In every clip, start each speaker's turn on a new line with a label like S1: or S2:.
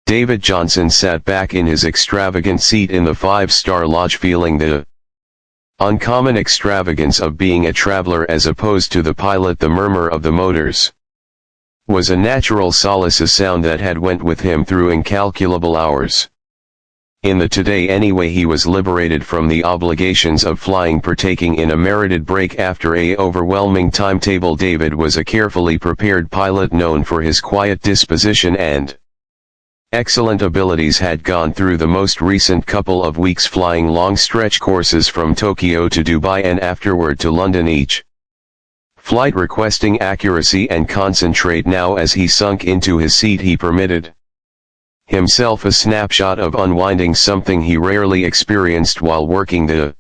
S1: David Johnson sat back in his extravagant seat in the five-star lodge feeling the uncommon extravagance of being a traveler as opposed to the pilot. The murmur of the motors was a natural solace, a sound that had went with him through incalculable hours. In the today anyway, he was liberated from the obligations of flying, partaking in a merited break after a overwhelming timetable. David was a carefully prepared pilot known for his quiet disposition and excellent abilities, had gone through the most recent couple of weeks flying long-stretch courses from Tokyo to Dubai and afterward to London, each flight requesting accuracy and concentrate. Now as he sunk into his seat, he permitted himself a snapshot of unwinding, something he rarely experienced while working the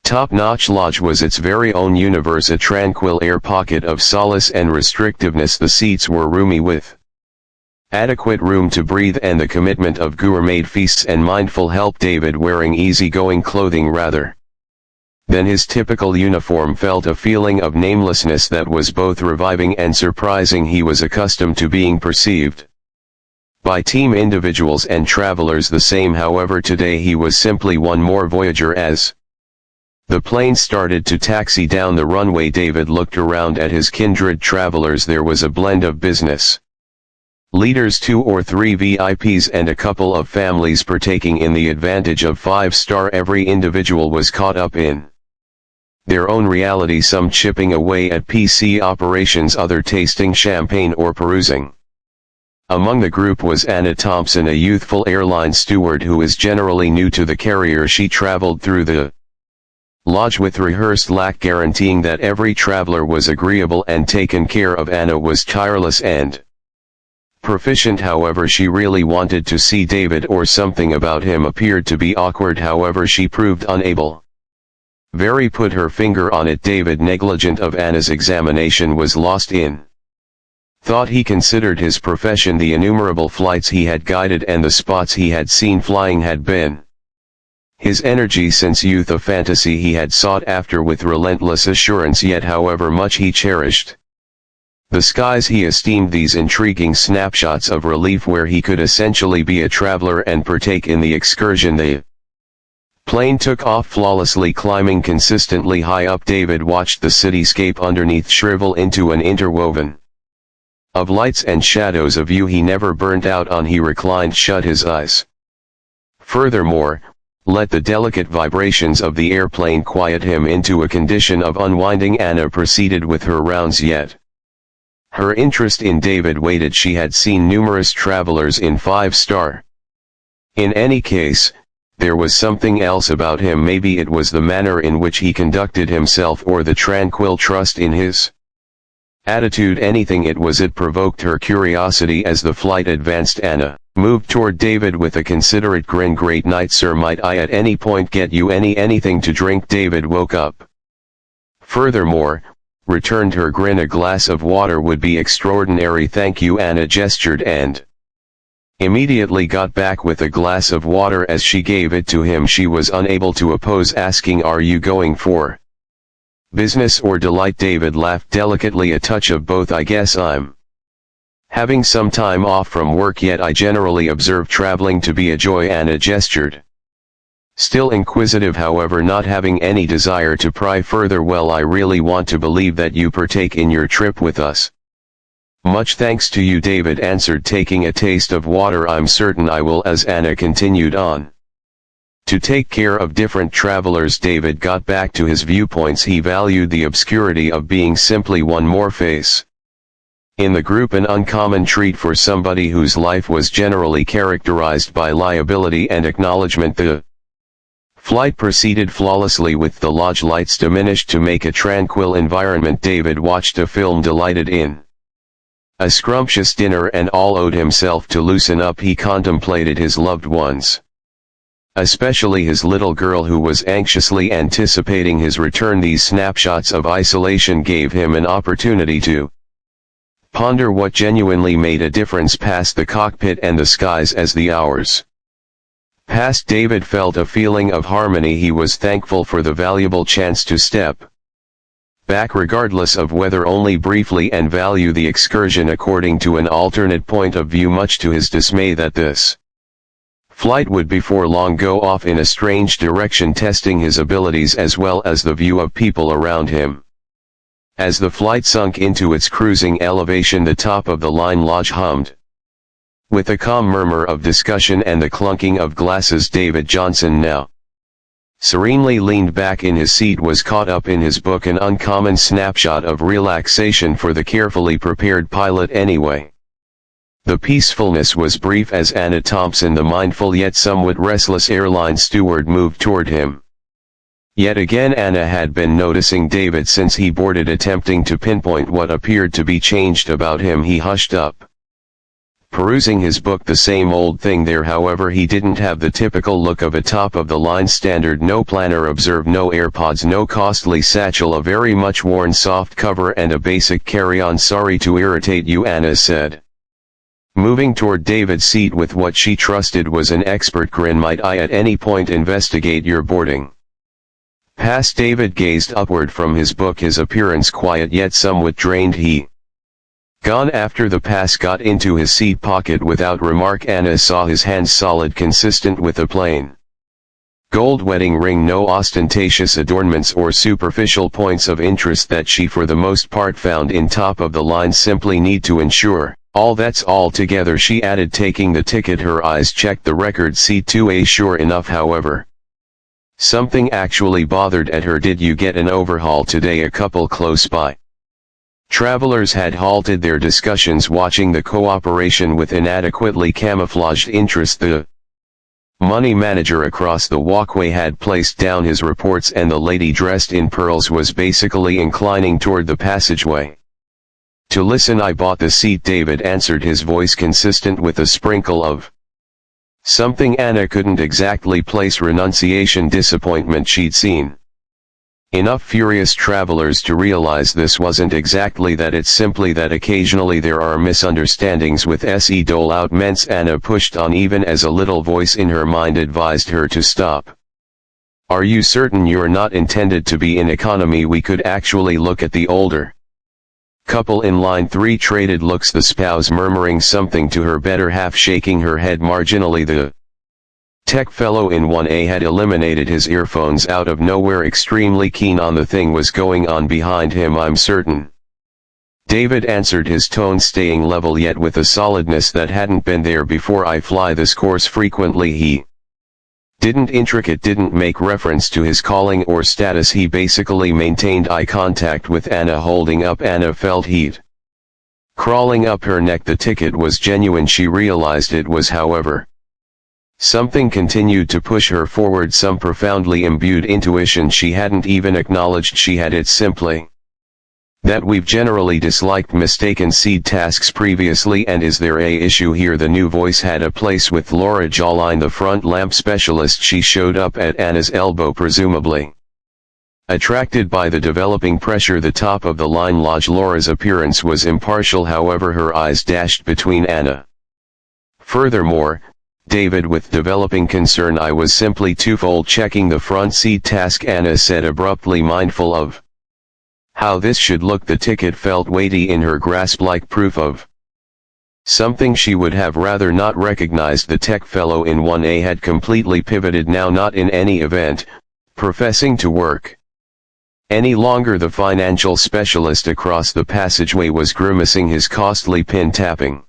S1: top-notch lodge. Was its very own universe, a tranquil air pocket of solace and restrictiveness. The seats were roomy with adequate room to breathe, and the commitment of gourmet feasts and mindful help. David, wearing easygoing clothing rather than his typical uniform, felt a feeling of namelessness that was both reviving and surprising. He was accustomed to being perceived by team individuals and travelers the same. However, today he was simply one more voyager. As the plane started to taxi down the runway, David looked around at his kindred travelers. There was a blend of business leaders, 2 or 3 VIPs, and a couple of families partaking in the advantage of five-star. Every individual was caught up in their own reality, some chipping away at PC operations, other tasting champagne or perusing. Among the group was Anna Thompson, a youthful airline steward who is generally new to the carrier. She traveled through the lodge with rehearsed lack, guaranteeing that every traveler was agreeable and taken care of. Anna was tireless and proficient, however she really wanted to see David, or something about him appeared to be awkward. However, she proved unable very put her finger on it. David, negligent of Anna's examination, was lost in thought. He considered his profession, the innumerable flights he had guided and the spots he had seen flying had been his energy since youth, a fantasy he had sought after with relentless assurance. Yet however much he cherished the skies, he esteemed these intriguing snapshots of relief where he could essentially be a traveler and partake in the excursion. The plane took off flawlessly, climbing consistently high up. David watched the cityscape underneath shrivel into an interwoven of lights and shadows, a view he never burnt out on. He reclined, shut his eyes. Furthermore, let the delicate vibrations of the airplane quiet him into a condition of unwinding. Anna proceeded with her rounds, yet her interest in David waited. She had seen numerous travelers in five-star. In any case, there was something else about him. Maybe it was the manner in which he conducted himself, or the tranquil trust in his attitude. Anything it was, it provoked her curiosity. As the flight advanced, Anna moved toward David with a considerate grin. "Great night, sir. Might I at any point get you anything to drink?" David woke up. "Furthermore," returned her grin, "a glass of water would be extraordinary." "Thank you." Anna gestured and immediately got back with a glass of water. As she gave it to him, she was unable to oppose, asking, "Are you going for business or delight?" David laughed delicately, "A touch of both. I guess I'm having some time off from work, yet I generally observe traveling to be a joy." Anna gestured, still inquisitive, however not having any desire to pry further. "Well, I really want to believe that you partake in your trip with us." "Much thanks to you," David answered, taking a taste of water. "I'm certain I will." As Anna continued on to take care of different travelers, David got back to his viewpoints. He valued the obscurity of being simply one more face in the group, an uncommon treat for somebody whose life was generally characterized by liability and acknowledgement. The flight proceeded flawlessly with the lodge lights diminished to make a tranquil environment. David watched a film, delighted in a scrumptious dinner, and all owed himself to loosen up. He contemplated his loved ones, especially his little girl, who was anxiously anticipating his return. These snapshots of isolation gave him an opportunity to ponder what genuinely made a difference past the cockpit and the skies. As the hours passed, David felt a feeling of harmony. He was thankful for the valuable chance to step back regardless of whether only briefly, and value the excursion according to an alternate point of view, much to his dismay that this flight would before long go off in a strange direction, testing his abilities as well as the view of people around him. As the flight sunk into its cruising elevation, the top of the line lodge hummed. With a calm murmur of discussion and the clunking of glasses, David Johnson, now serenely leaned back in his seat, was caught up in his book, an uncommon snapshot of relaxation for the carefully prepared pilot anyway. The peacefulness was brief as Anna Thompson, the mindful yet somewhat restless airline steward, moved toward him. Yet again Anna had been noticing David since he boarded. Attempting to pinpoint what appeared to be changed about him, he hushed up, perusing his book. The same old thing there, however. He didn't have the typical look of a top-of-the-line standard. No planner observed, no AirPods, no costly satchel, a very much worn soft cover and a basic carry-on. "Sorry to irritate you," Anna said, moving toward David's seat with what she trusted was an expert grin. "Might I at any point investigate your boarding pass?" David gazed upward from his book, his appearance quiet yet somewhat drained. He gone after the pass, got into his seat pocket without remark. Anna saw his hands solid, consistent with a plain gold wedding ring, no ostentatious adornments or superficial points of interest that she for the most part found in top-of-the-line. "Simply need to ensure all that's all together," she added, taking the ticket. Her eyes checked the record. C2A. Sure enough, however, something actually bothered at her. "Did you get an overhaul today?" A couple close by travelers had halted their discussions, watching the cooperation with inadequately camouflaged interest. The money manager across the walkway had placed down his reports, and the lady dressed in pearls was basically inclining toward the passageway to listen. "I bought the seat," David answered, his voice consistent with a sprinkle of something Anna couldn't exactly place: renunciation, disappointment. She'd seen enough furious travelers to realize this wasn't exactly that. It's simply that occasionally there are misunderstandings with se dole out ments. Anna pushed on, even as a little voice in her mind advised her to stop. "Are you certain you're not intended to be in economy? We could actually look at the older couple in line 3." Traded looks, the spouse murmuring something to her better half, shaking her head marginally. The tech fellow in 1A had eliminated his earphones out of nowhere, extremely keen on the thing was going on behind him. "I'm certain," David answered, his tone staying level yet with a solidness that hadn't been there before. "I fly this course frequently." He didn't make reference to his calling or status. He basically maintained eye contact with Anna, holding up. Anna felt heat crawling up her neck. The ticket was genuine. She realized it was, however. Something continued to push her forward, some profoundly imbued intuition she hadn't even acknowledged she had. "It's simply that we've generally disliked mistaken seed tasks previously." "And is there a issue here?" The new voice had a place with Laura Jawline, the front lamp specialist. She showed up at Anna's elbow, presumably attracted by the developing pressure the top of the line lodge. Laura's appearance was impartial, however her eyes dashed between Anna. "Furthermore," David with developing concern, "I was simply twofold checking the front seat task," Anna said abruptly, mindful of how this should look. The ticket felt weighty in her grasp, like proof of something she would have rather not recognized. The tech fellow in 1A had completely pivoted now, not in any event professing to work any longer. The financial specialist across the passageway was grimacing, his costly pin tapping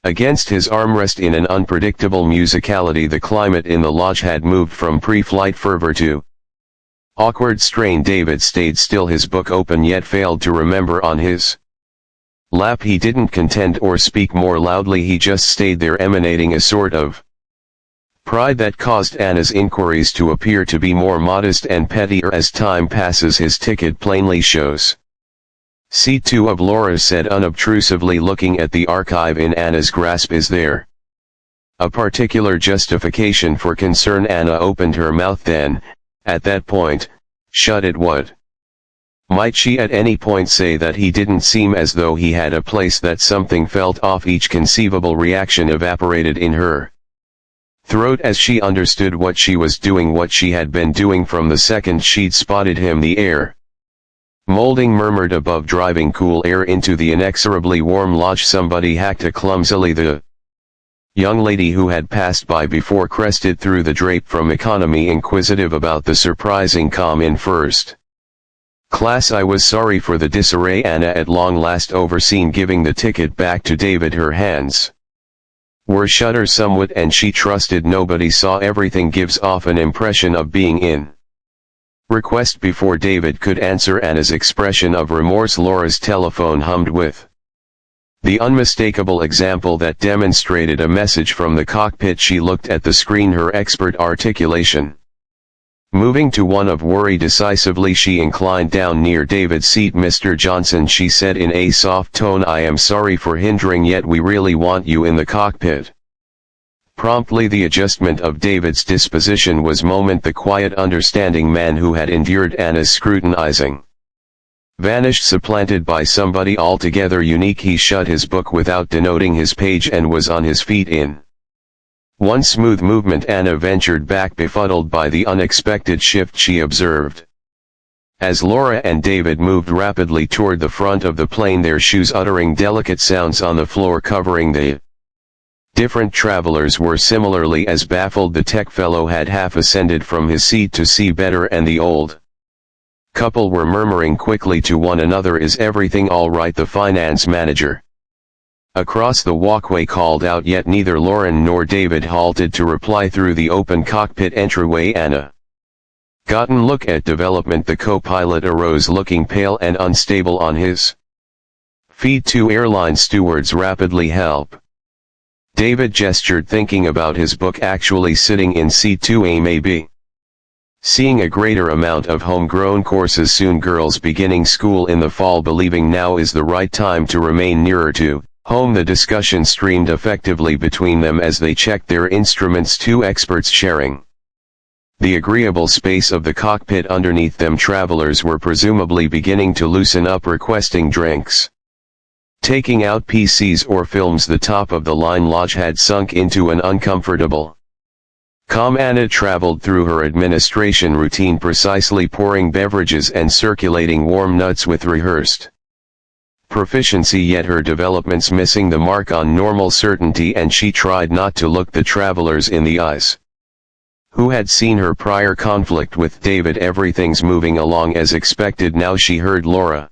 S1: against his armrest in an unpredictable musicality. The climate in the lodge had moved from pre-flight fervor to awkward strain. David stayed still, his book open, yet failed to remember on his lap. He didn't contend or speak more loudly, he just stayed there, emanating a sort of pride that caused Anna's inquiries to appear to be more modest and pettier as time passes. "His ticket plainly shows C2 of," Laura said unobtrusively, looking at the archive in Anna's grasp. "Is there a particular justification for concern?" Anna opened her mouth, then, at that point, shut it. What might she at any point say that he didn't seem as though he had a place? That something felt off. Each conceivable reaction evaporated in her throat as she understood what she was doing, what she had been doing from the second she'd spotted him. The air Molding murmured above, driving cool air into the inexorably warm lodge. Somebody hacked it clumsily. The young lady who had passed by before crested through the drape from economy, inquisitive about the surprising calm in first class. I was sorry for the disarray, Anna at long last overseen, giving the ticket back to David. Her hands were shudder somewhat, and she trusted nobody saw everything. Gives off an impression of being in request. Before David could answer Anna's expression of remorse, Laura's telephone hummed with the unmistakable example that demonstrated a message from the cockpit. She looked at the screen, her expert articulation moving to one of worry. Decisively she inclined down near David's seat. Mr. Johnson, she said in a soft tone, I am sorry for hindering, yet we really want you in the cockpit. Promptly the adjustment of David's disposition was moment. The quiet, understanding man who had endured Anna's scrutinizing vanished, supplanted by somebody altogether unique. He shut his book without denoting his page and was on his feet in one smooth movement. Anna ventured back, befuddled by the unexpected shift she observed. As Laura and David moved rapidly toward the front of the plane, their shoes uttering delicate sounds on the floor covering the different travelers were similarly as baffled. The tech fellow had half ascended from his seat to see better, and the old couple were murmuring quickly to one another, is everything all right? The finance manager across the walkway called out, yet neither Lauren nor David halted to reply. Through the open cockpit entryway, Anna got a look at development. The co-pilot arose, looking pale and unstable on his feet. Two airline stewards rapidly help. David gestured, thinking about his book, actually sitting in seat 2A, maybe seeing a greater amount of homegrown courses soon. Girls beginning school in the fall, believing now is the right time to remain nearer to home. The discussion streamed effectively between them as they checked their instruments, two experts sharing the agreeable space of the cockpit. Underneath them, travelers were presumably beginning to loosen up, requesting drinks, taking out PCs or films. The top-of-the-line lodge had sunk into an uncomfortable calm. Anna traveled through her administration routine precisely, pouring beverages and circulating warm nuts with rehearsed proficiency, yet her developments missing the mark on normal certainty, and she tried not to look the travelers in the eyes who had seen her prior conflict with David. Everything's moving along as expected now, she heard Laura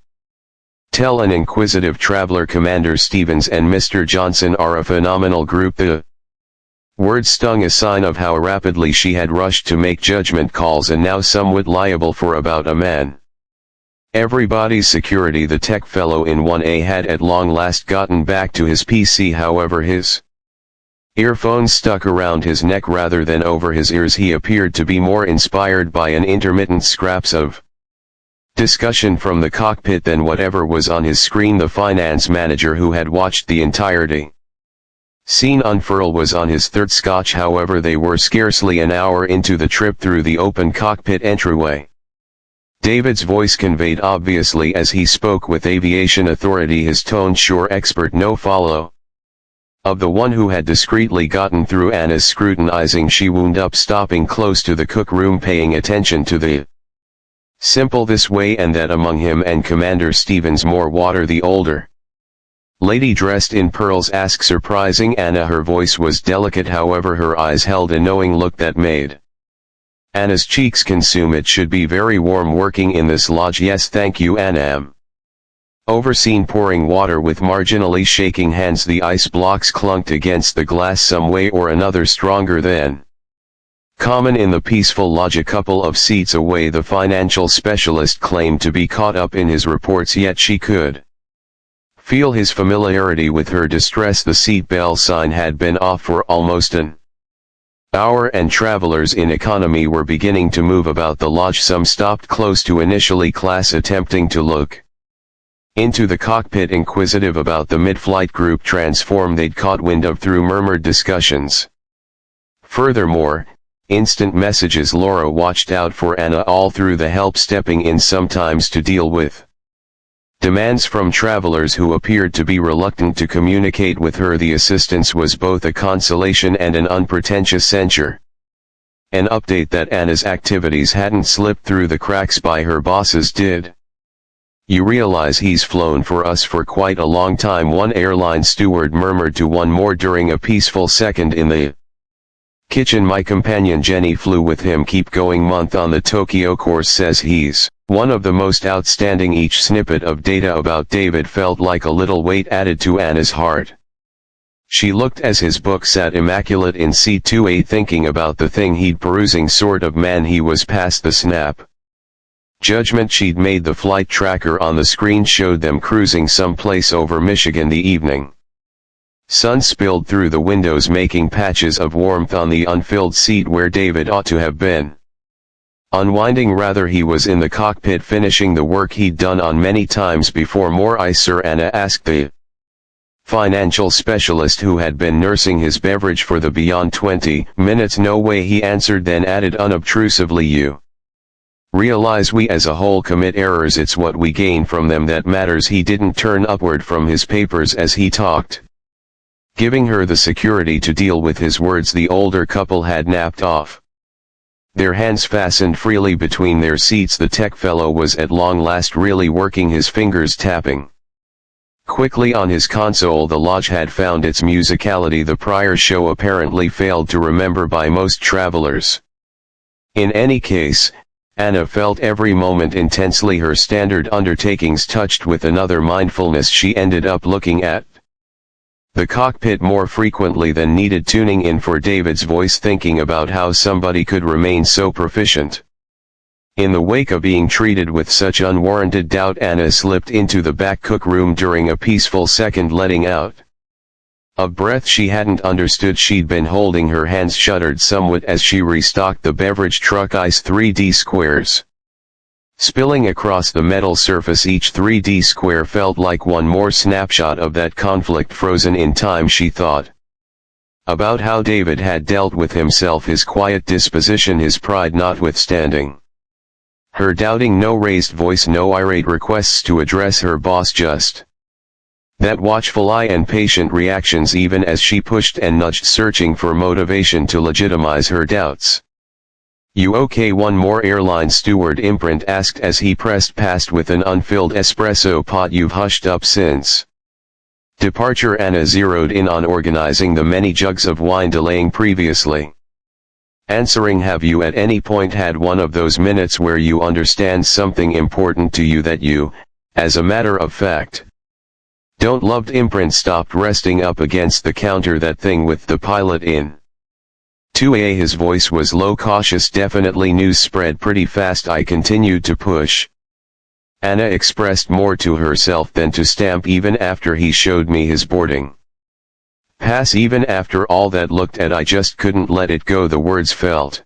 S1: tell an inquisitive traveler. Commander Stevens and Mr. Johnson are a phenomenal group. The word stung, a sign of how rapidly she had rushed to make judgment calls, and now somewhat liable for about a man everybody's security. The tech fellow in 1A had at long last gotten back to his PC, however his earphones stuck around his neck rather than over his ears. He appeared to be more inspired by an intermittent scraps of discussion from the cockpit than whatever was on his screen. The finance manager, who had watched the entirety scene unfurl, was on his third scotch. However, they were scarcely an hour into the trip through the open cockpit entryway. David's voice conveyed obviously as he spoke with aviation authority, his tone sure, expert, no follow of the one who had discreetly gotten through Anna's scrutinizing. She wound up stopping close to the cook room, paying attention to the simple this way and that among him and Commander Stevens. More water? The older lady dressed in pearls asked, surprising Anna. Her voice was delicate, however her eyes held a knowing look that made Anna's cheeks consume. It should be very warm working in this lodge. Yes, thank you, Anna M. overseen, pouring water with marginally shaking hands. The ice blocks clunked against the glass some way or another, stronger than common in the peaceful lodge. A couple of seats away, the financial specialist claimed to be caught up in his reports, yet she could feel his familiarity with her distress. The seat bell sign had been off for almost an hour, and travelers in economy were beginning to move about the lodge. Some stopped close to initially class, attempting to look into the cockpit, inquisitive about the mid-flight group transform they'd caught wind of through murmured discussions. Furthermore, instant messages. Laura watched out for Anna all through the help, stepping in sometimes to deal with demands from travelers who appeared to be reluctant to communicate with her. The assistance was both a consolation and an unpretentious censure. An update that Anna's activities hadn't slipped through the cracks by her bosses did. You realize he's flown for us for quite a long time, one airline steward murmured to one more during a peaceful second in the kitchen. My companion Jenny flew with him. Keep going month on the Tokyo course, says he's one of the most outstanding. Each snippet of data about David felt like a little weight added to Anna's heart. She looked as his book sat immaculate in C2A, thinking about the thing he'd perusing, sort of man he was past the snap judgment she'd made. The flight tracker on the screen showed them cruising someplace over Michigan. The evening sun spilled through the windows, making patches of warmth on the unfilled seat where David ought to have been unwinding. Rather, he was in the cockpit finishing the work he'd done on many times before. More ice, sir? Anna asked the financial specialist who had been nursing his beverage for the beyond 20 minutes. No way, he answered, then added unobtrusively, you realize we as a whole commit errors. It's what we gain from them that matters. He didn't turn upward from his papers as he talked, giving her the security to deal with his words. The older couple had napped off, their hands fastened freely between their seats. The tech fellow was at long last really working, his fingers tapping quickly on his console. The lodge had found its musicality. The prior show apparently failed to remember by most travelers. In any case, Anna felt every moment intensely. Her standard undertakings touched with another mindfulness. She ended up looking at the cockpit more frequently than needed, tuning in for David's voice, thinking about how somebody could remain so proficient. In the wake of being treated with such unwarranted doubt, Anna slipped into the back cook room during a peaceful second, letting out a breath she hadn't understood she'd been holding. Her hands shuddered somewhat as she restocked the beverage truck. Ice 3D squares spilling across the metal surface. Each 3D square felt like one more snapshot of that conflict frozen in time. She thought about how David had dealt with himself, his quiet disposition, his pride notwithstanding. Her doubting, no raised voice, no irate requests to address her boss, just that watchful eye and patient reactions, even as she pushed and nudged, searching for motivation to legitimize her doubts. You okay? One more airline steward imprint asked as he pressed past with an unfilled espresso pot. You've hushed up since departure. Anna zeroed in on organizing the many jugs of wine delaying previously answering. Have you at any point had one of those minutes where you understand something important to you that you, as a matter of fact, don't loved? Imprint stopped, resting up against the counter. That thing with the pilot in 2A. His voice was low, cautious. Definitely. News spread pretty fast. I continued to push. Anna expressed more to herself than to Stamp. Even after he showed me his boarding pass, even after all that, looked at, I just couldn't let it go. The words felt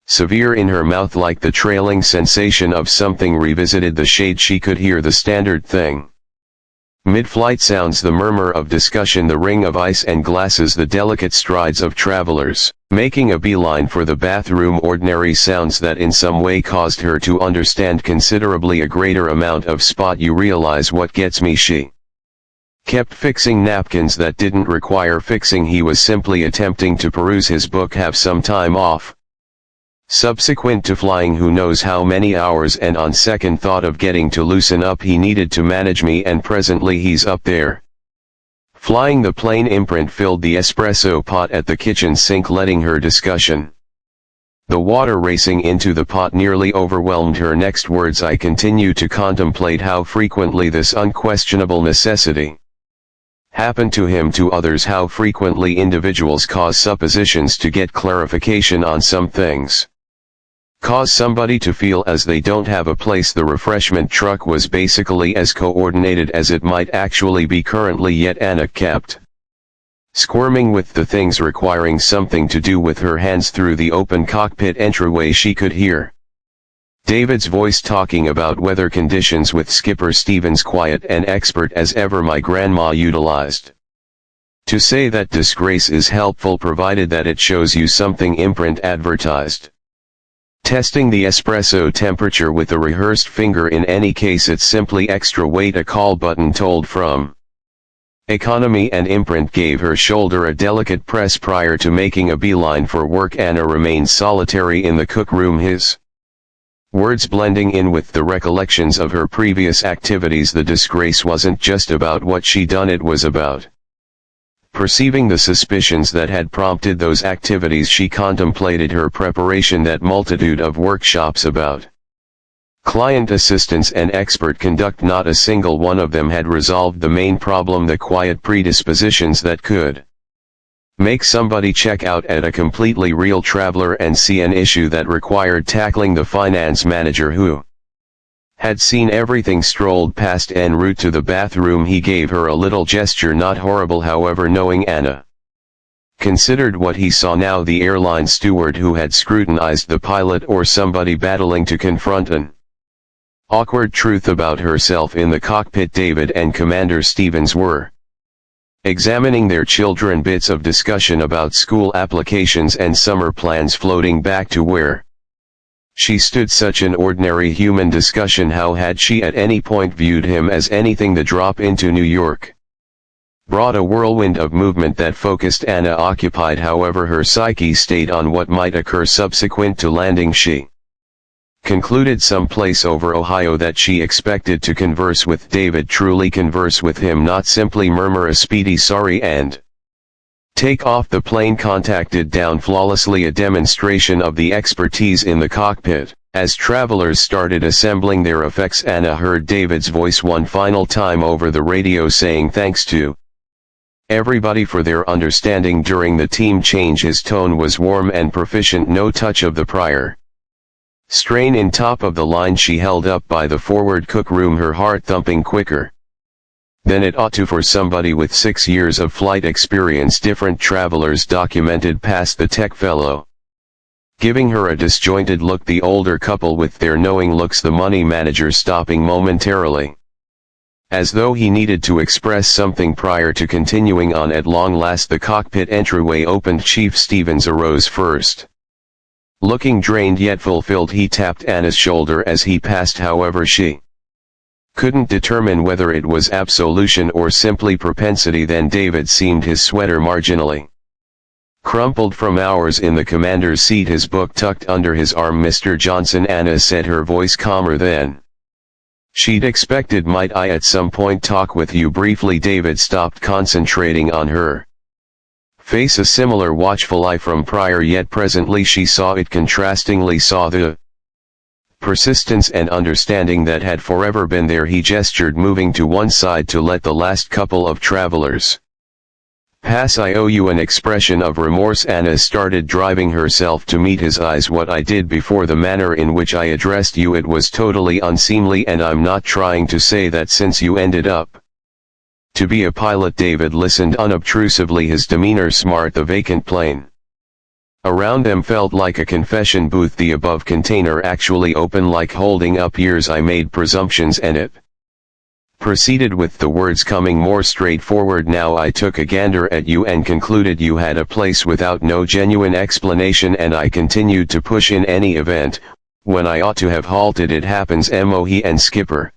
S1: severe in her mouth, like the trailing sensation of something revisited. The shade. She could hear the standard thing. Mid-flight sounds, the murmur of discussion, the ring of ice and glasses, the delicate strides of travelers making a beeline for the bathroom. Ordinary sounds that in some way caused her to understand considerably a greater amount of Spot. You realize what gets me? She kept fixing napkins that didn't require fixing. He was simply attempting to peruse his book, have some time off subsequent to flying who knows how many hours, and on second thought of getting to loosen up, he needed to manage me, and presently he's up there flying the plane. Imprint filled the espresso pot at the kitchen sink, letting her discussion, the water racing into the pot, nearly overwhelmed her. Next words, I continue to contemplate how frequently this unquestionable necessity happened to him, to others, how frequently individuals cause suppositions to get clarification on some things, cause somebody to feel as they don't have a place. The refreshment truck was basically as coordinated as it might actually be currently, yet Anna kept squirming with the things requiring something to do with her hands. Through the open cockpit entryway she could hear David's voice talking about weather conditions with Skipper Stevens, quiet and expert as ever. My grandma utilized to say that disgrace is helpful provided that it shows you something, Imprint advertised. Testing the espresso temperature with a rehearsed finger. In any case, it's simply extra weight. A call button told from economy, and Imprint gave her shoulder a delicate press prior to making a beeline for work. Anna remained solitary in the cookroom, his Words blending in with the recollections of her previous activities. The disgrace wasn't just about what she done, it was about perceiving the suspicions that had prompted those activities. She contemplated her preparation, that multitude of workshops about client assistance and expert conduct. Not a single one of them had resolved the main problem, the quiet predispositions that could make somebody check out at a completely real traveler and see an issue that required tackling. The finance manager, who had seen everything, strolled past en route to the bathroom. He gave her a little gesture, not horrible however, knowing Anna considered what he saw now. The airline steward who had scrutinized the pilot, or somebody battling to confront an awkward truth about herself in the cockpit. David and Commander Stevens were examining their children, bits of discussion about school applications and summer plans floating back to where she stood. Such an ordinary human discussion. How had she at any point viewed him as anything? The drop into New York brought a whirlwind of movement that focused Anna occupied. However, her psyche stayed on what might occur subsequent to landing. She concluded someplace over Ohio that she expected to converse with David, truly converse with him, not simply murmur a speedy sorry and take off. The plane contacted down flawlessly, a demonstration of the expertise in the cockpit. As travelers started assembling their effects, Anna heard David's voice one final time over the radio saying thanks to everybody for their understanding during the team change. His tone was warm and proficient, no touch of the prior strain. In top of the line, she held up by the forward cook room, her heart thumping quicker than it ought to for somebody with 6 years of flight experience. Different travelers documented past the tech fellow, giving her a disjointed look. The older couple with their knowing looks. The money manager stopping momentarily, as though he needed to express something prior to continuing on. At long last the cockpit entryway opened. Chief Stevens arose first. Looking drained yet fulfilled, he tapped Anna's shoulder as he passed. However, she couldn't determine whether it was absolution or simply propensity. Then David seemed, his sweater marginally crumpled from hours in the commander's seat, his book tucked under his arm. Mr. Johnson, Anna said, her voice calmer than she'd expected. Might I at some point talk with you briefly? David stopped, concentrating on her face, a similar watchful eye from prior, yet presently she saw it contrastingly, saw the persistence and understanding that had forever been there. He gestured, moving to one side to let the last couple of travelers pass. I owe you an expression of remorse. Anna started, driving herself to meet his eyes. What I did before, the manner in which I addressed you, it was totally unseemly, and I'm not trying to say that since you ended up to be a pilot. David listened unobtrusively, his demeanor smart. The vacant plane around them felt like a confession booth. The above container actually opened, like holding up ears. I made presumptions, and it proceeded with the words coming more straightforward now. I took a gander at you and concluded you had a place without no genuine explanation, and I continued to push in any event, when I ought to have halted. It happens. He and Skipper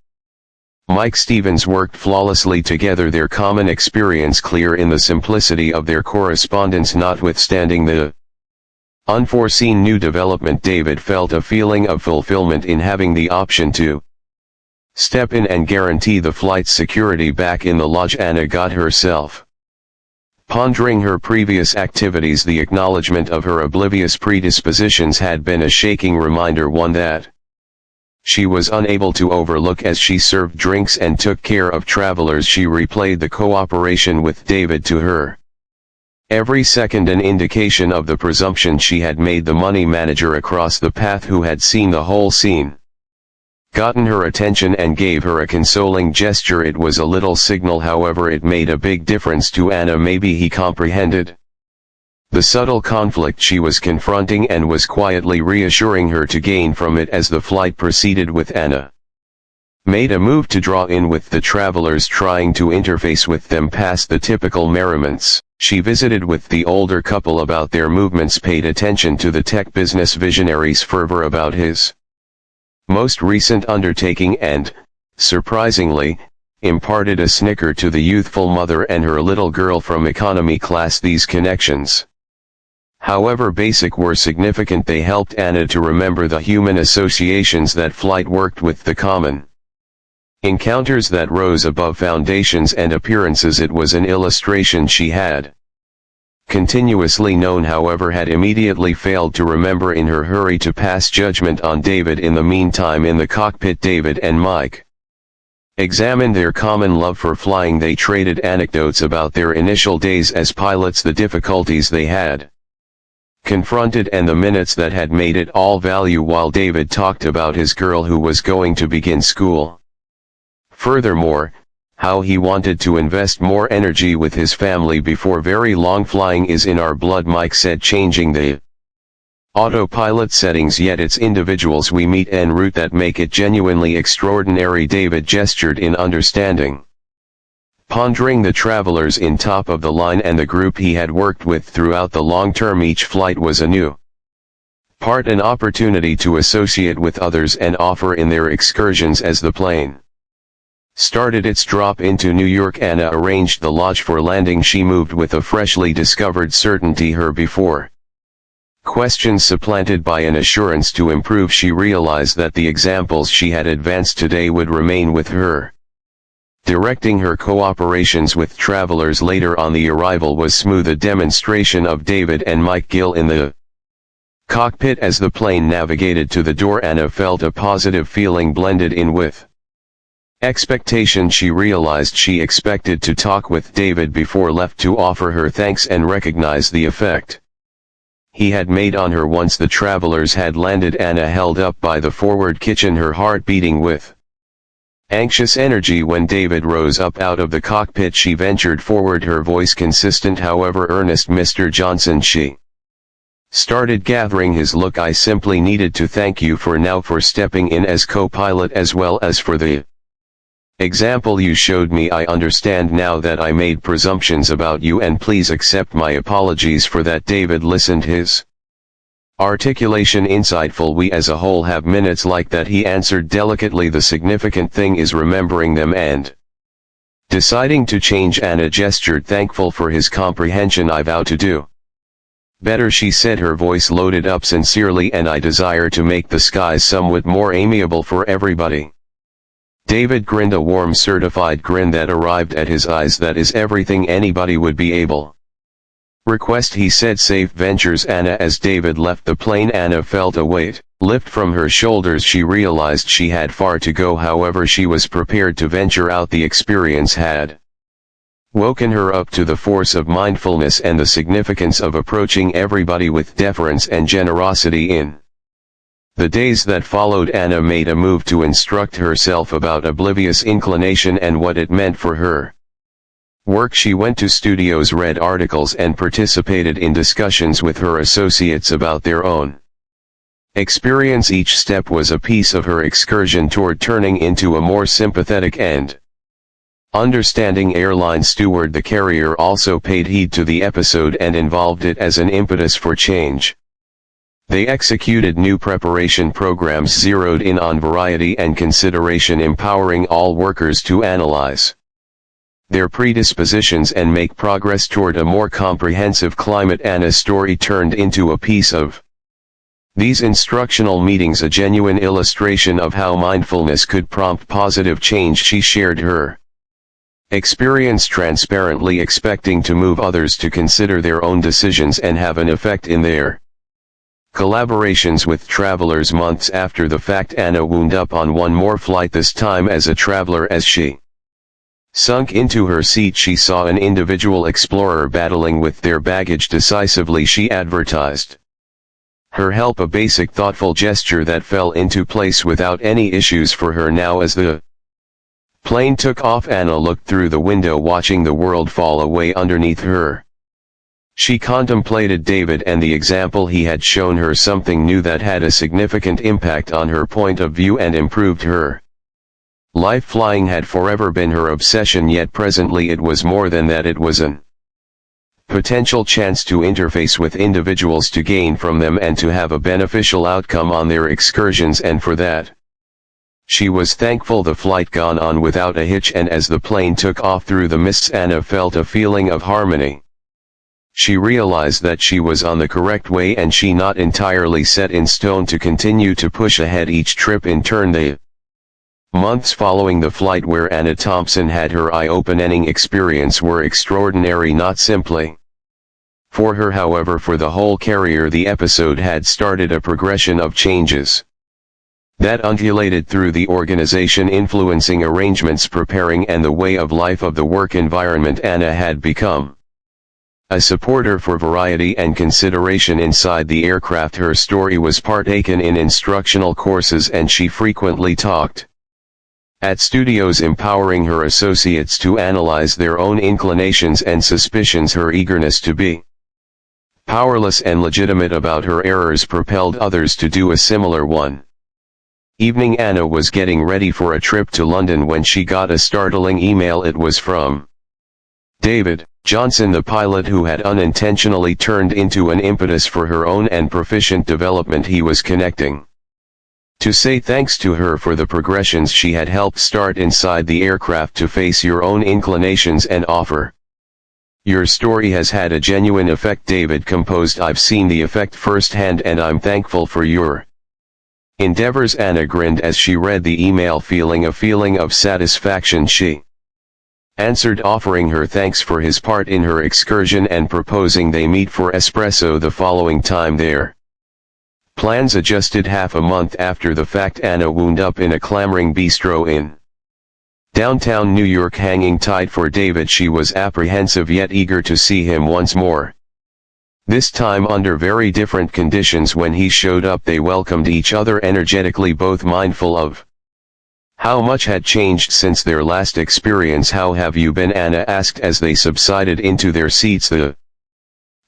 S1: Mike Stevens worked flawlessly together, their common experience clear in the simplicity of their correspondence. Notwithstanding the unforeseen new development, David felt a feeling of fulfillment in having the option to step in and guarantee the flight's security back in the lodge. Anna got herself pondering her previous activities. The acknowledgement of her oblivious predispositions had been a shaking reminder, one that she was unable to overlook. As she served drinks and took care of travelers, she replayed the cooperation with David to her every second, an indication of the presumption she had made. The money manager across the path, who had seen the whole scene, gotten her attention and gave her a consoling gesture. It was a little signal, however it made a big difference to Anna. Maybe he comprehended the subtle conflict she was confronting and was quietly reassuring her to gain from it. As the flight proceeded with Anna made a move to draw in with the travelers, trying to interface with them past the typical merriments. She visited with the older couple about their movements, paid attention to the tech business visionary's fervor about his most recent undertaking, and, surprisingly, imparted a snicker to the youthful mother and her little girl from economy class. These connections, however basic were significant. They helped Anna to remember the human associations that flight worked with, the common encounters that rose above foundations and appearances. It was an illustration she had continuously known, however had immediately failed to remember in her hurry to pass judgment on David. In the meantime, in the cockpit, David and Mike examined their common love for flying. They traded anecdotes about their initial days as pilots, the difficulties they had confronted, and the minutes that had made it all value, while David talked about his girl who was going to begin school. Furthermore, how he wanted to invest more energy with his family before very long. Flying is in our blood, Mike said, changing the autopilot settings, yet it's individuals we meet en route that make it genuinely extraordinary. David gestured in understanding, pondering the travelers in top of the line and the group he had worked with throughout the long term. Each flight was a new part, an opportunity to associate with others and offer in their excursions. As the plane started its drop into New York, Anna arranged the lodge for landing. She moved with a freshly discovered certainty, her before questions supplanted by an assurance to improve. She realized that the examples she had advanced today would remain with her, directing her cooperations with travelers later on. The arrival was smooth, a demonstration of David and Mike Gill in the cockpit. As the plane navigated to the door, Anna felt a positive feeling blended in with expectation. She realized she expected to talk with David before left, to offer her thanks and recognize the effect he had made on her once the travelers had landed. Anna held up by the forward kitchen, her heart beating with anxious energy. When David rose up out of the cockpit, she ventured forward, her voice consistent however earnest. "Mr. Johnson," she started, gathering his look, "I simply needed to thank you for stepping in as co-pilot, as well as for the example you showed me. I understand now that I made presumptions about you, and please accept my apologies for that." David listened, his articulation insightful. "We as a whole have minutes like that," he answered delicately. "The significant thing is remembering them and deciding to change." Anna gestured, thankful for his comprehension. "I vow to do better," she said, her voice loaded up sincerely, "and I desire to make the skies somewhat more amiable for everybody." David grinned, a warm certified grin that arrived at his eyes. "That is everything anybody would be able request," he said. "Safe ventures, Anna." As David left the plane, Anna felt a weight lift from her shoulders. She realized she had far to go, however she was prepared to venture out. The experience had woken her up to the force of mindfulness and the significance of approaching everybody with deference and generosity. In the days that followed, Anna made a move to instruct herself about oblivious inclination and what it meant for her work. She went to studios, read articles, and participated in discussions with her associates about their own experience. Each step was a piece of her excursion toward turning into a more sympathetic and understanding airline steward. The carrier also paid heed to the episode and involved it as an impetus for change. They executed new preparation programs, zeroed in on variety and consideration, empowering all workers to analyze their predispositions and make progress toward a more comprehensive climate. Anna's story turned into a piece of these instructional meetings, a genuine illustration of how mindfulness could prompt positive change. She shared her experience transparently, expecting to move others to consider their own decisions and have an effect in their collaborations with travelers. Months after the fact, Anna wound up on one more flight, this time as a traveler. As she sunk into her seat, she saw an individual explorer battling with their baggage decisively. She advertised her help, a basic, thoughtful gesture that fell into place without any issues for her. Now, as the plane took off, Anna looked through the window, watching the world fall away underneath her. She contemplated David and the example he had shown her, something new that had a significant impact on her point of view and improved her life. Flying had forever been her obsession, yet presently it was more than that. It was an potential chance to interface with individuals, to gain from them, and to have a beneficial outcome on their excursions, and for that she was thankful. The flight gone on without a hitch, and as the plane took off through the mists, Anna felt a feeling of harmony She realized that she was on the correct way and she not entirely set in stone to continue to push ahead each trip in turn. The months following the flight where Anna Thompson had her eye-opening experience were extraordinary, not simply for her, however, for the whole carrier. The episode had started a progression of changes that undulated through the organization, influencing arrangements, preparing, and the way of life of the work environment. Anna had become a supporter for variety and consideration inside the aircraft. Her story was partaken in instructional courses and she frequently talked at studios, empowering her associates to analyze their own inclinations and suspicions. Her eagerness to be powerless and legitimate about her errors propelled others to do a similar one. Evening, Anna was getting ready for a trip to London when she got a startling email. It was from David Johnson, the pilot who had unintentionally turned into an impetus for her own and proficient development. He was connecting to say thanks to her for the progressions she had helped start inside the aircraft, to face your own inclinations and offer. Your story has had a genuine effect, David composed. I've seen the effect firsthand and I'm thankful for your endeavors. Anna grinned as she read the email, feeling a feeling of satisfaction. She answered, offering her thanks for his part in her excursion and proposing they meet for espresso the following time. Their plans adjusted half a month after the fact. Anna wound up in a clamoring bistro in downtown New York, hanging tight for David. She was apprehensive yet eager to see him once more. This time under very different conditions. When he showed up, they welcomed each other energetically, both mindful of how much had changed since their last experience. How have you been? Anna asked as they subsided into their seats, the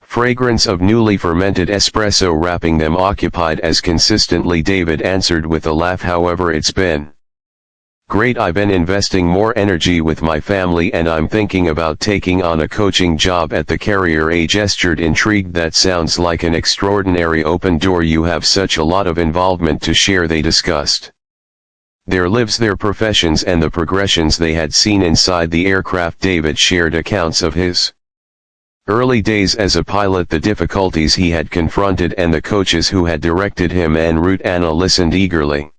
S1: fragrance of newly fermented espresso wrapping them occupied as consistently. David answered with a laugh, however, it's been great. I've been investing more energy with my family and I'm thinking about taking on a coaching job at the carrier. A gestured, intrigued. That sounds like an extraordinary open door. You have such a lot of involvement to share. They discussed their lives, their professions, and the progressions they had seen inside the aircraft. David shared accounts of his early days as a pilot, the difficulties he had confronted, and the coaches who had directed him en route. Anna listened eagerly,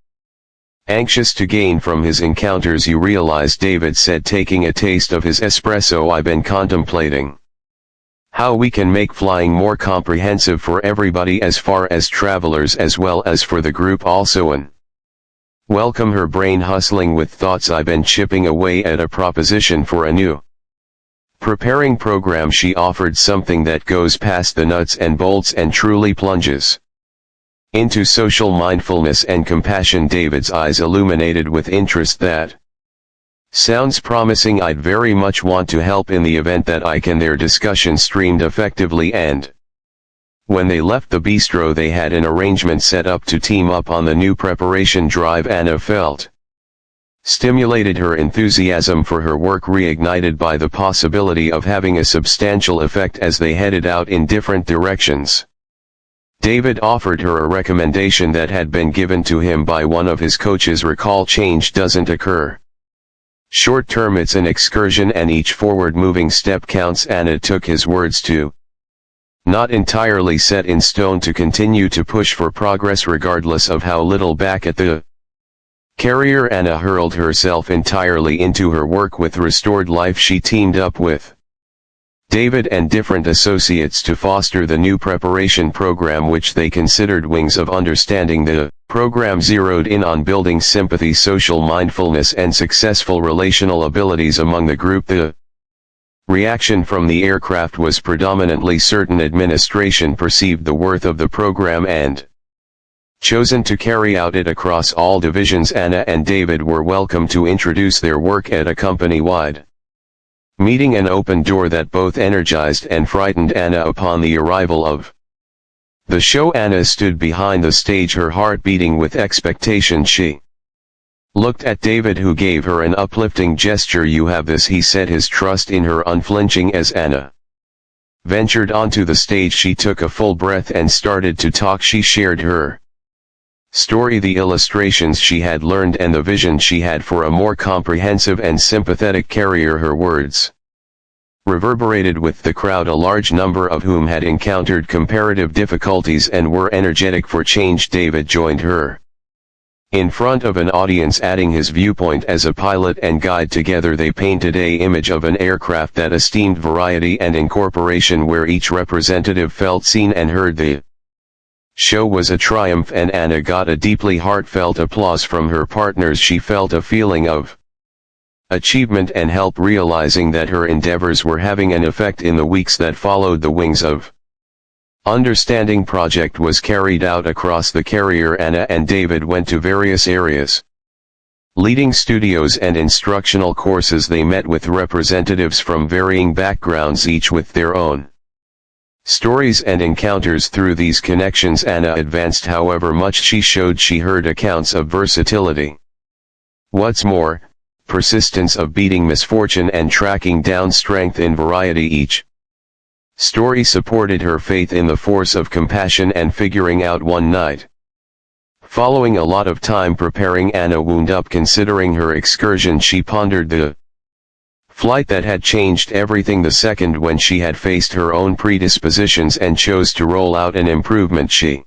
S1: anxious to gain from his encounters. You realize, David said, taking a taste of his espresso, I've been contemplating how we can make flying more comprehensive for everybody, as far as travelers as well as for the group also. And welcome, her brain hustling with thoughts. I've been chipping away at a proposition for a new preparing program. She offered, something that goes past the nuts and bolts and truly plunges into social mindfulness and compassion. David's eyes illuminated with interest. That sounds promising. I'd very much want to help in the event that I can. Their discussion streamed effectively, and when they left the bistro they had an arrangement set up to team up on the new preparation drive. Anna felt stimulated, her enthusiasm for her work reignited by the possibility of having a substantial effect as they headed out in different directions. David offered her a recommendation that had been given to him by one of his coaches. Recall, change doesn't occur short term, it's an excursion and each forward moving step counts. Anna took his words to not entirely set in stone, to continue to push for progress regardless of how little. Back at the carrier, Anna hurled herself entirely into her work. With restored life, she teamed up with David and different associates to foster the new preparation program, which they considered wings of understanding. The program zeroed in on building sympathy, social mindfulness, and successful relational abilities among the group. The reaction from the aircraft was predominantly certain. Administration perceived the worth of the program and chosen to carry out it across all divisions. Anna and David were welcome to introduce their work at a company-wide meeting, an open door that both energized and frightened Anna. Upon the arrival of the show, Anna stood behind the stage, her heart beating with expectation. She looked at David, who gave her an uplifting gesture. You have this, he said, his trust in her unflinching. As Anna ventured onto the stage, she took a full breath and started to talk. She shared her story, the illustrations she had learned, and the vision she had for a more comprehensive and sympathetic carrier. Her words reverberated with the crowd, a large number of whom had encountered comparative difficulties and were energetic for change. David joined her in front of an audience, adding his viewpoint as a pilot and guide. Together they painted an image of an aircraft that esteemed variety and incorporation, where each representative felt seen and heard. The show was a triumph, and Anna got a deeply heartfelt applause from her partners. She felt a feeling of achievement and help, realizing that her endeavors were having an effect. In the weeks that followed, the Wings of Understanding project was carried out across the carrier. Anna and David went to various areas, leading studios and instructional courses. They met with representatives from varying backgrounds, each with their own stories and encounters. Through these connections, Anna advanced. However much she showed, she heard accounts of versatility. What's more, persistence of beating misfortune and tracking down strength in variety. Each story supported her faith in the force of compassion and figuring out. One night, following a lot of time preparing, Anna wound up considering her excursion. She pondered the flight that had changed everything the second when she had faced her own predispositions and chose to roll out an improvement. She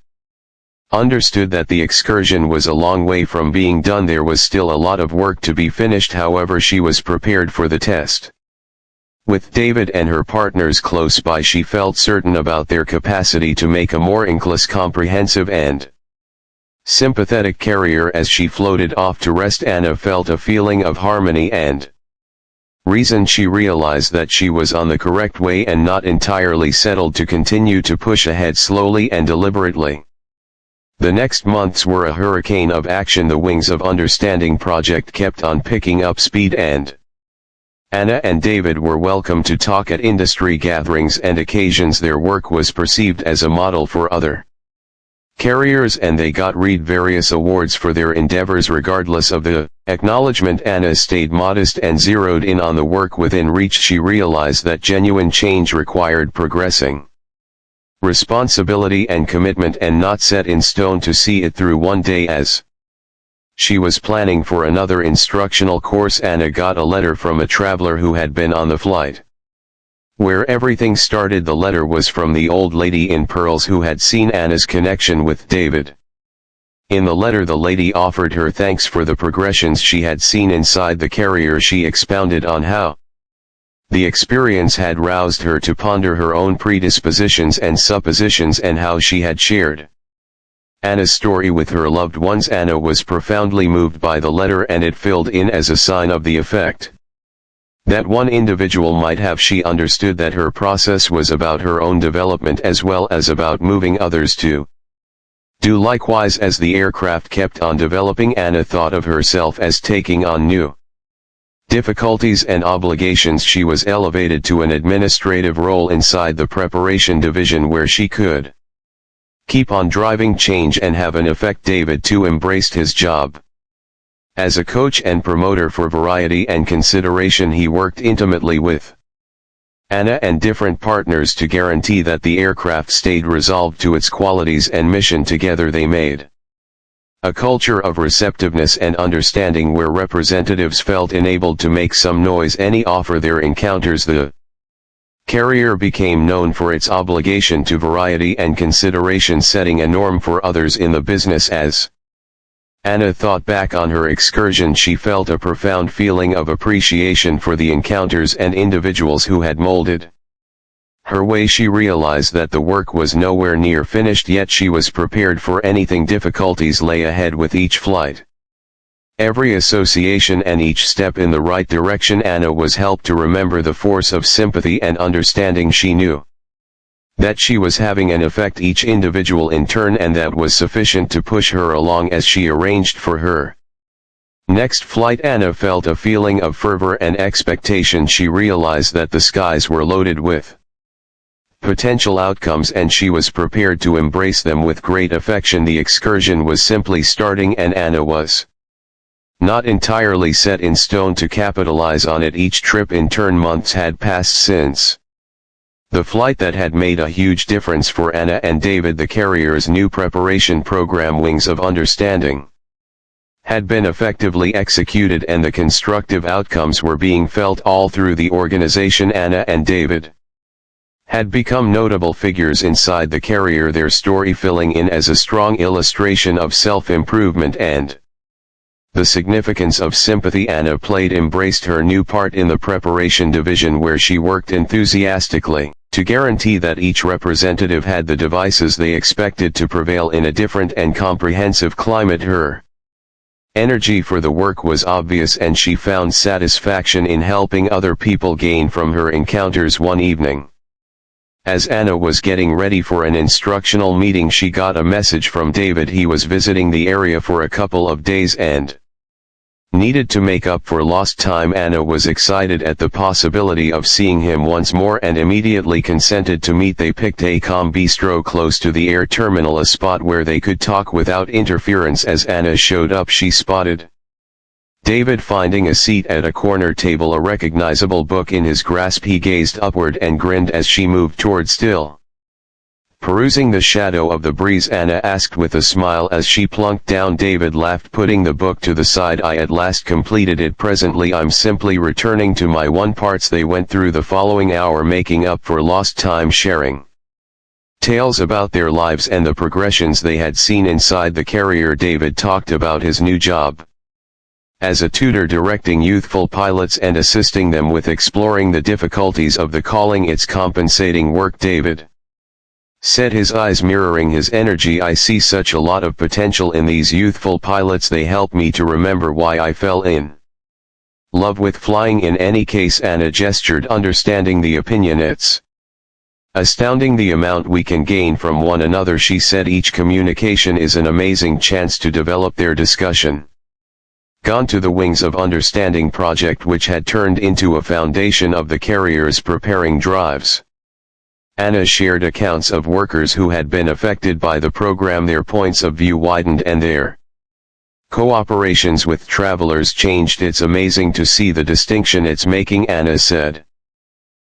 S1: understood that the excursion was a long way from being done. There was still a lot of work to be finished. However, she was prepared for the test. With David and her partners close by, she felt certain about their capacity to make a more comprehensive and sympathetic carrier. As she floated off to rest, Anna felt a feeling of harmony and reason. She realized that she was on the correct way and not entirely settled to continue to push ahead slowly and deliberately. The next months were a hurricane of action. The Wings of Understanding project kept on picking up speed, and Anna and David were welcome to talk at industry gatherings and occasions. Their work was perceived as a model for other carriers, and they got various awards for their endeavors. Regardless of the acknowledgement, Anna stayed modest and zeroed in on the work within reach. She realized that genuine change required progressing responsibility and commitment, and not set in stone. To see it through, one day as she was planning for another instructional course, Anna got a letter from a traveler who had been on the flight where everything started. The letter was from the old lady in pearls who had seen Anna's connection with David. In the letter, the lady offered her thanks for the progressions she had seen inside the carrier. She expounded on how the experience had roused her to ponder her own predispositions and suppositions, and how she had shared Anna's story with her loved ones. Anna was profoundly moved by the letter, and it filled in as a sign of the effect that one individual might have. She understood that her process was about her own development as well as about moving others to do likewise. As the aircraft kept on developing, Anna thought of herself as taking on new difficulties and obligations. She was elevated to an administrative role inside the preparation division, where she could keep on driving change and have an effect. David too embraced his job as a coach and promoter for variety and consideration. He worked intimately with Anna and different partners to guarantee that the aircraft stayed resolved to its qualities and mission. Together they made a culture of receptiveness and understanding, where representatives felt enabled to make some noise any offer their encounters. The carrier became known for its obligation to variety and consideration, setting a norm for others in the business. As Anna thought back on her excursion, she felt a profound feeling of appreciation for the encounters and individuals who had molded her way. She realized that the work was nowhere near finished, yet she was prepared for anything. Difficulties lay ahead with each flight, every association, and each step in the right direction. Anna was helped to remember the force of sympathy and understanding. She knew that she was having an effect each individual in turn, and that was sufficient to push her along as she arranged for her next flight. Anna felt a feeling of fervor and expectation. She realized that the skies were loaded with potential outcomes, and she was prepared to embrace them with great affection. The excursion was simply starting, and Anna was not entirely set in stone to capitalize on it. Each trip in turn. Months had passed since the flight that had made a huge difference for Anna and David, the carrier's new preparation program, Wings of Understanding. had been effectively executed and the constructive outcomes were being felt all through the organization. Anna and David had become notable figures inside the carrier, their story filling in as a strong illustration of self-improvement and the significance of sympathy. Anna embraced her new part in the preparation division, where she worked enthusiastically to guarantee that each representative had the devices they expected to prevail in a different and comprehensive climate. Her energy for the work was obvious, and she found satisfaction in helping other people gain from her encounters. One evening, as Anna was getting ready for an instructional meeting, she got a message from David. He was visiting the area for a couple of days and needed to make up for lost time. Anna was excited at the possibility of seeing him once more and immediately consented to meet. They picked a calm bistro close to the air terminal, a spot where they could talk without interference. As Anna showed up, she spotted David finding a seat at a corner table, a recognizable book in his grasp. He gazed upward and grinned as she moved toward, still perusing the shadow of the breeze. Anna asked with a smile as she plunked down. David laughed, putting the book to the side. I at last completed it. Presently I'm simply returning to my one parts. They went through the following hour making up for lost time, sharing tales about their lives and the progressions they had seen inside the carrier. David talked about his new job as a tutor, directing youthful pilots and assisting them with exploring the difficulties of the calling. It's compensating work, David said, his eyes mirroring his energy. I see such a lot of potential in these youthful pilots. They help me to remember why I fell in love with flying. In any case, Anna gestured, understanding the opinion. It's astounding the amount we can gain from one another, she said. Each communication is an amazing chance to develop. Their discussion gone to the Wings of Understanding project, which had turned into a foundation of the carrier's preparing drives. Anna shared accounts of workers who had been affected by the program. Their points of view widened and their cooperations with travelers changed. It's amazing to see the distinction it's making, Anna said.